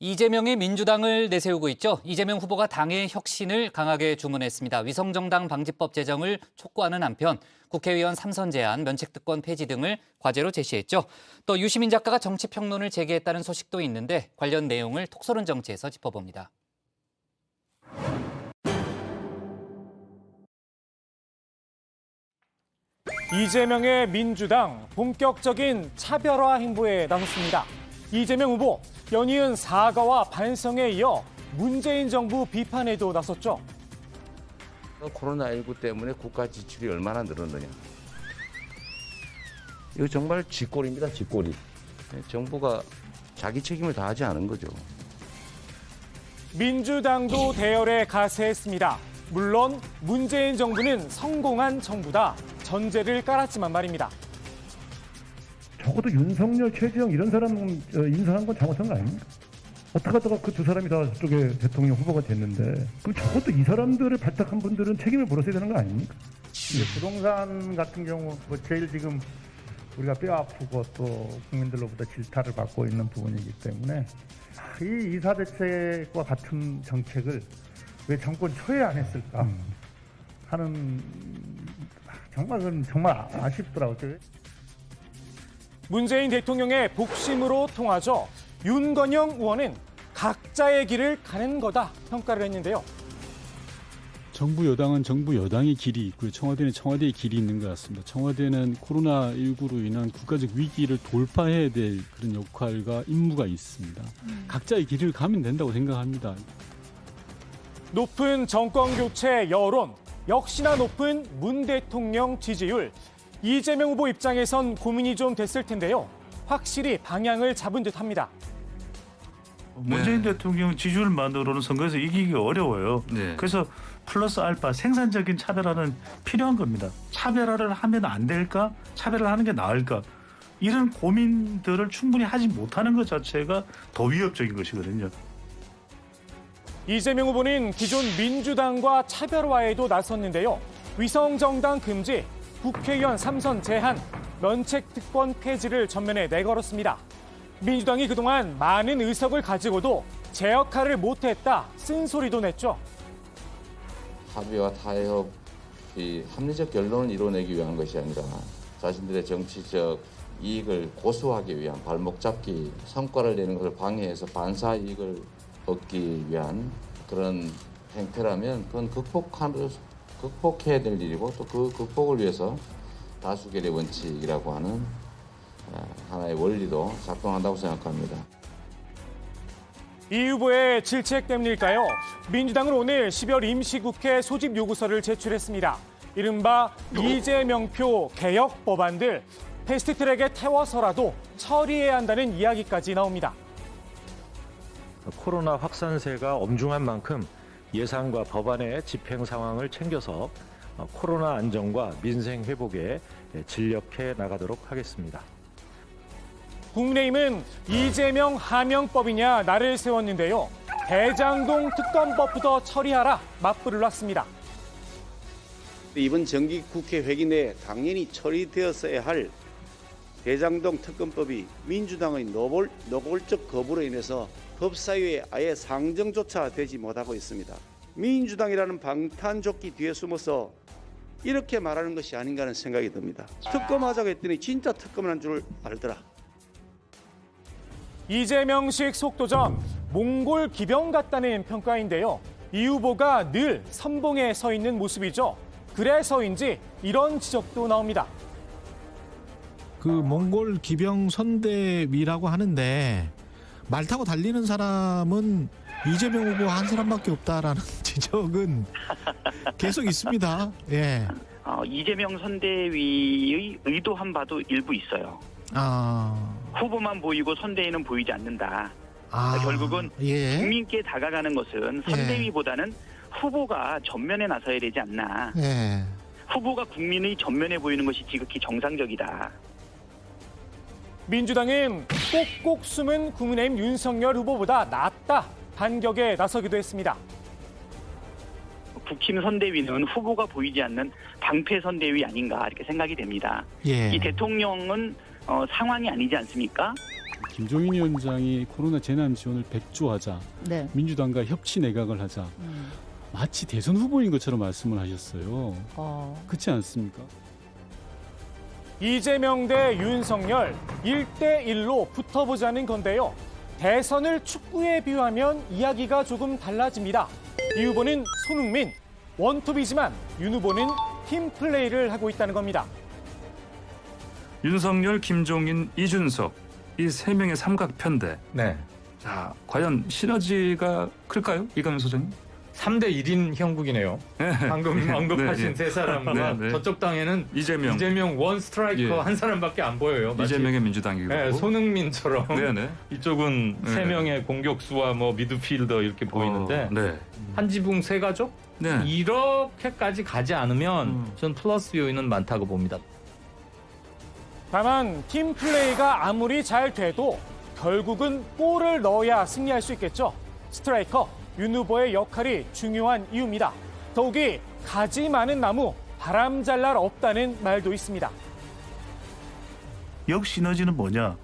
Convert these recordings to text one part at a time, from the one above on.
이재명이 민주당을 내세우고 있죠. 이재명 후보가 당의 혁신을 강하게 주문했습니다. 위성정당 방지법 제정을 촉구하는 한편 국회의원 3선 제한, 면책특권 폐지 등을 과제로 제시했죠. 또 유시민 작가가 정치평론을 제기했다는 소식도 있는데 관련 내용을 톡서른 정치에서 짚어봅니다. 이재명의 민주당 본격적인 차별화 행보에 나섰습니다. 이재명 후보 연이은 사과와 반성에 이어 문재인 정부 비판에도 나섰죠. 코로나19 때문에 국가 지출이 얼마나 늘었느냐. 이거 정말 쥐꼬리입니다, 쥐꼬리. 정부가 자기 책임을 다하지 않은 거죠. 민주당도 대열에 가세했습니다. 물론 문재인 정부는 성공한 정부다. 전제를 깔았지만 말입니다. 적어도 윤석열, 최재형 이런 사람 인사한 건 잘못한 거 아닙니까? 어떻게 하다가 그 두 사람이 다 저쪽에 대통령 후보가 됐는데 그럼 적어도 이 사람들을 발탁한 분들은 책임을 물었어야 되는 거 아닙니까? 부동산 같은 경우 뭐 제일 지금 우리가 뼈 아프고 또 국민들로부터 질타를 받고 있는 부분이기 때문에 이 이사 대책과 같은 정책을 왜 정권 초에 안 했을까 하는 정말 아쉽더라고요. 문재인 대통령의 복심으로 통하죠. 윤건영 의원은 각자의 길을 가는 거다 평가를 했는데요. 정부 여당은 정부 여당의 길이 있고요. 청와대는 청와대의 길이 있는 것 같습니다. 청와대는 코로나19로 인한 국가적 위기를 돌파해야 될 그런 역할과 임무가 있습니다. 각자의 길을 가면 된다고 생각합니다. 높은 정권 교체 여론, 역시나 높은 문 대통령 지지율. 이재명 후보 입장에선 고민이 좀 됐을 텐데요. 확실히 방향을 잡은 듯합니다. 문재인 대통령 지지율만으로는 선거에서 이기기 어려워요. 그래서 플러스 알파 생산적인 차별화는 필요한 겁니다. 차별화를 하면 안 될까? 차별화를 하는 게 나을까? 이런 고민들을 충분히 하지 못하는 것 자체가 더 위협적인 것이거든요. 이재명 후보는 기존 민주당과 차별화에도 나섰는데요. 위성정당 금지, 국회의원 3선 제한, 면책특권 폐지를 전면에 내걸었습니다. 민주당이 그동안 많은 의석을 가지고도 제 역할을 못했다 쓴소리도 냈죠. 합의와 타협이 합리적 결론을 이뤄내기 위한 것이 아니라 자신들의 정치적 이익을 고수하기 위한 발목 잡기, 성과를 내는 것을 방해해서 반사 이익을 얻기 위한 그런 행태라면 그건 극복해야 될 일이고 또 그 극복을 위해서 다수결의 원칙이라고 하는 하나의 원리도 작동한다고 생각합니다. 이 후보의 질책 때문일까요? 민주당은 오늘 10월 임시국회 소집 요구서를 제출했습니다. 이른바 이재명표 개혁 법안들 패스트트랙에 태워서라도 처리해야 한다는 이야기까지 나옵니다. 코로나 확산세가 엄중한 만큼 예산과 법안의 집행 상황을 챙겨서 코로나 안정과 민생 회복에 진력해 나가도록 하겠습니다. 국민의힘은 이재명 하명법이냐 나를 세웠는데요. 대장동 특검법부터 처리하라 맞불을 놨습니다. 이번 정기국회 회기 내에 당연히 처리되었어야 할 대장동 특검법이 민주당의 노골적 거부로 인해서 법사위에 아예 상정조차 되지 못하고 있습니다. 민주당이라는 방탄조끼 뒤에 숨어서 이렇게 말하는 것이 아닌가 하는 생각이 듭니다. 특검하자고 했더니 진짜 특검을 한 줄 알더라. 이재명식 속도전, 몽골 기병 같다는 평가인데요. 이 후보가 늘 선봉에 서 있는 모습이죠. 그래서인지 이런 지적도 나옵니다. 그 몽골 기병 선대위라고 하는데 말 타고 달리는 사람은 이재명 후보 한 사람밖에 없다라는 지적은 계속 있습니다. 예. 이재명 선대위의 의도한 바도 일부 있어요. 후보만 보이고 선대위는 보이지 않는다. 결국은 예. 국민께 다가가는 것은 선대위보다는 후보가 전면에 나서야 되지 않나. 예. 후보가 국민의 전면에 보이는 것이 지극히 정상적이다. 민주당은 꼭꼭 숨은 국민의힘 윤석열 후보보다 낫다 반격에 나서기도 했습니다. 국힘 선대위는 후보가 보이지 않는 방패 선대위 아닌가 이렇게 생각이 됩니다. 예. 이 대통령은 상황이 아니지 않습니까? 김종인 위원장이 코로나 재난 지원을 100조 하자, 네. 민주당과 협치 내각을 하자, 마치 대선 후보인 것처럼 말씀을 하셨어요. 그렇지 않습니까? 이재명 대 윤석열 1대1로 붙어보자는 건데요. 대선을 축구에 비유하면 이야기가 조금 달라집니다. 이 후보는 손흥민, 원톱이지만 윤 후보는 팀플레이를 하고 있다는 겁니다. 윤석열, 김종인, 이준석 이 세 명의 삼각편대. 네. 자, 과연 시너지가 클까요? 이강현 소장님? 3대 1인 형국이네요. 방금 언급하신 네, 세 사람과 네. 저쪽 당에는 이재명 원 스트라이커 예. 한 사람밖에 안 보여요. 마치, 이재명의 민주당이고. 네, 손흥민처럼 네네. 이쪽은 네. 세 명의 공격수와 뭐 미드필더 이렇게 보이는데 네. 한 지붕 세 가족? 네. 이렇게까지 가지 않으면 전 플러스 요인은 많다고 봅니다. 다만 팀플레이가 아무리 잘 돼도 결국은 골을 넣어야 승리할 수 있겠죠. 스트라이커 윤 후보의 역할이 중요한 이유입니다. 더욱이 가지 많은 나무 바람 잘 날 없다는 말도 있습니다. 역시너지는 뭐냐?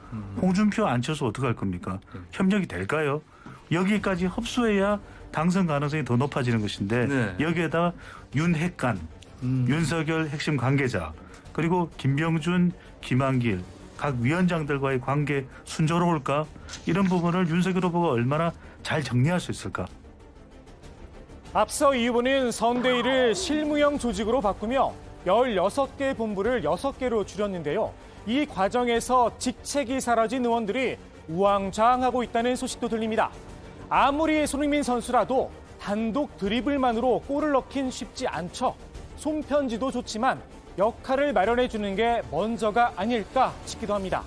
홍준표, 안철수 어떻게 할 겁니까? 협력이 될까요? 여기까지 흡수해야 당선 가능성이 더 높아지는 것인데 여기에다 윤핵관, 윤석열 핵심 관계자, 그리고 김병준, 김한길 각 위원장들과의 관계 순조로울까? 이런 부분을 윤석열 후보가 얼마나 잘 정리할 수 있을까? 앞서 이 후보는 선대위를 실무형 조직으로 바꾸며 16개 본부를 6개로 줄였는데요. 이 과정에서 직책이 사라진 의원들이 우왕좌왕하고 있다는 소식도 들립니다. 아무리 손흥민 선수라도 단독 드리블만으로 골을 넣긴 쉽지 않죠. 손편지도 좋지만 역할을 마련해 주는 게 먼저가 아닐까 싶기도 합니다.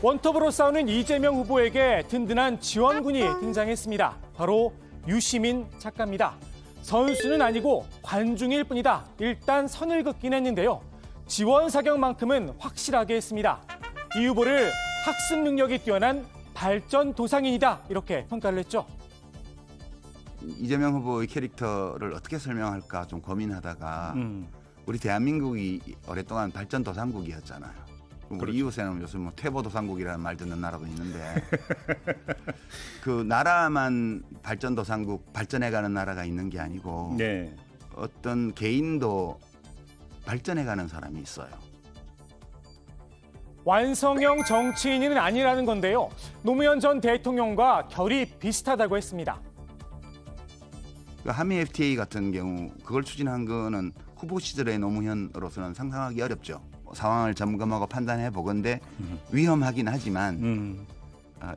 원톱으로 싸우는 이재명 후보에게 든든한 지원군이 등장했습니다. 바로 유시민 작가입니다. 선수는 아니고 관중일 뿐이다. 일단 선을 긋긴 했는데요. 지원 사격만큼은 확실하게 했습니다. 이 후보를 학습 능력이 뛰어난 발전 도상인이다. 이렇게 평가를 했죠. 이재명 후보의 캐릭터를 어떻게 설명할까 좀 고민하다가 우리 대한민국이 오랫동안 발전 도상국이었잖아요. 우리 이웃에는 요즘 뭐 퇴보 도상국이라는 말 듣는 나라도 있는데 그 나라만 발전 도상국 발전해가는 나라가 있는 게 아니고 어떤 개인도 발전해가는 사람이 있어요. 완성형 정치인은 아니라는 건데요. 노무현 전 대통령과 결이 비슷하다고 했습니다. 한미 FTA 같은 경우 그걸 추진한 거는 후보 시절의 노무현으로서는 상상하기 어렵죠. 상황을 점검하고 판단해 보건대 위험하긴 하지만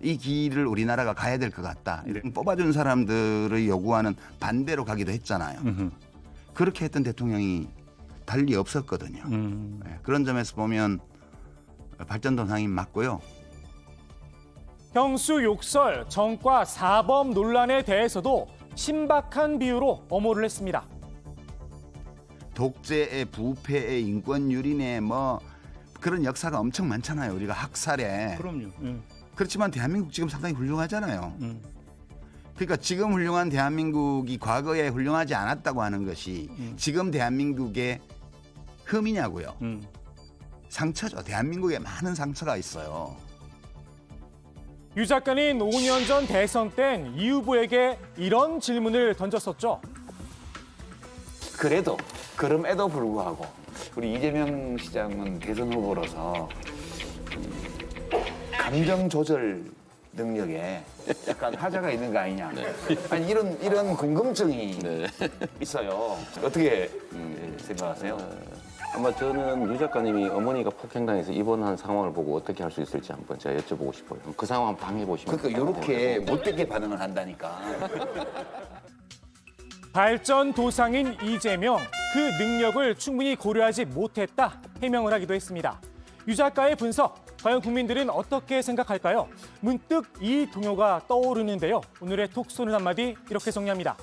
이 길을 우리나라가 가야 될 것 같다. 뽑아준 사람들의 요구와는 반대로 가기도 했잖아요. 그렇게 했던 대통령이 달리 없었거든요. 그런 점에서 보면 발전도상인 맞고요. 형수 욕설, 정과 사법 논란에 대해서도 신박한 비유로 엄호를 했습니다. 독재의 부패의 인권유린의 뭐 그런 역사가 엄청 많잖아요. 우리가 학살에. 그럼요. 그렇지만 대한민국 지금 상당히 훌륭하잖아요. 그러니까 지금 훌륭한 대한민국이 과거에 훌륭하지 않았다고 하는 것이 지금 대한민국의 흠이냐고요. 상처죠. 대한민국에 많은 상처가 있어요. 유 작가는 5년 전 대선 땐 이 후보에게 이런 질문을 던졌었죠. 그럼에도 불구하고 우리 이재명 시장은 대선 후보로서 감정 조절 능력에 약간 하자가 있는 거 아니냐. 아니 이런 궁금증이 있어요. 어떻게 생각하세요? 아마 저는 유 작가님이 어머니가 폭행당해서 입원한 상황을 보고 어떻게 할 수 있을지 한번 제가 여쭤보고 싶어요. 그 상황 한번 당해보시면. 그러니까 이렇게 못되게 반응을 한다니까. 발전 도상인 이재명, 그 능력을 충분히 고려하지 못했다 해명을 하기도 했습니다. 유 작가의 분석, 과연 국민들은 어떻게 생각할까요? 문득 이 동요가 떠오르는데요. 오늘의 톡 쏘는 한마디 이렇게 정리합니다.